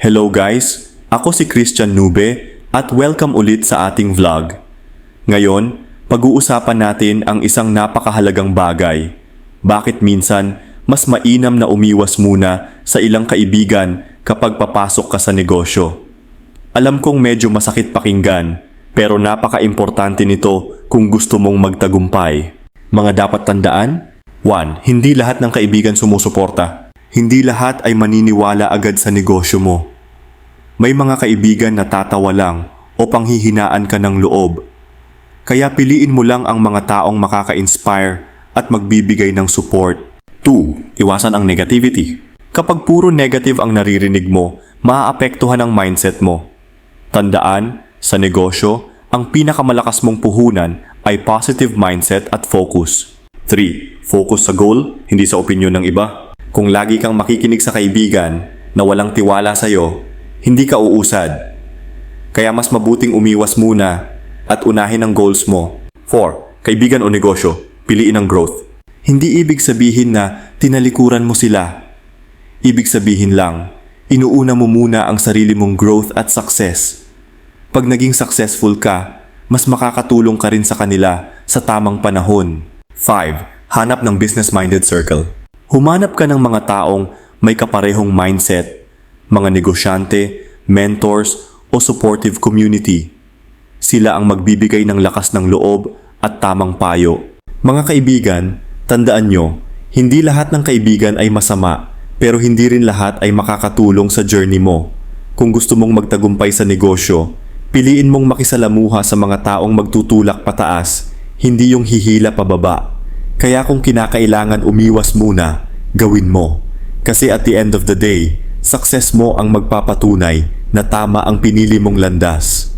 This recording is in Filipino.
Hello guys, ako si Christian Nube at welcome ulit sa ating vlog. Ngayon, pag-uusapan natin ang isang napakahalagang bagay. Bakit minsan mas mainam na umiwas muna sa ilang kaibigan kapag papasok ka sa negosyo? Alam kong medyo masakit pakinggan, pero napaka-importante nito kung gusto mong magtagumpay. Mga dapat tandaan? 1. Hindi lahat ng kaibigan sumusuporta. Hindi lahat ay maniniwala agad sa negosyo mo. May mga kaibigan na tatawa lang o panghihinaan ka ng loob. Kaya piliin mo lang ang mga taong makaka-inspire at magbibigay ng support. 2. Iwasan ang negativity. Kapag puro negative ang naririnig mo, maaapektuhan ang mindset mo. Tandaan, sa negosyo, ang pinakamalakas mong puhunan ay positive mindset at focus. 3. Focus sa goal, hindi sa opinyon ng iba. Kung lagi kang makikinig sa kaibigan na walang tiwala sa'yo, hindi ka uusad. Kaya mas mabuting umiwas muna at unahin ang goals mo. 4. Kaibigan o negosyo, piliin ang growth. Hindi ibig sabihin na tinalikuran mo sila. Ibig sabihin lang, inuuna mo muna ang sarili mong growth at success. Pag naging successful ka, mas makakatulong ka rin sa kanila sa tamang panahon. 5. Hanap ng business-minded circle. Humanap ka ng mga taong may kaparehong mindset, mga negosyante, mentors, o supportive community. Sila ang magbibigay ng lakas ng loob at tamang payo. Mga kaibigan, tandaan nyo, hindi lahat ng kaibigan ay masama, pero hindi rin lahat ay makakatulong sa journey mo. Kung gusto mong magtagumpay sa negosyo, piliin mong makisalamuha sa mga taong magtutulak pataas, hindi yung hihila pababa. Kaya kung kinakailangan umiwas muna, gawin mo. Kasi at the end of the day, success mo ang magpapatunay na tama ang pinili mong landas.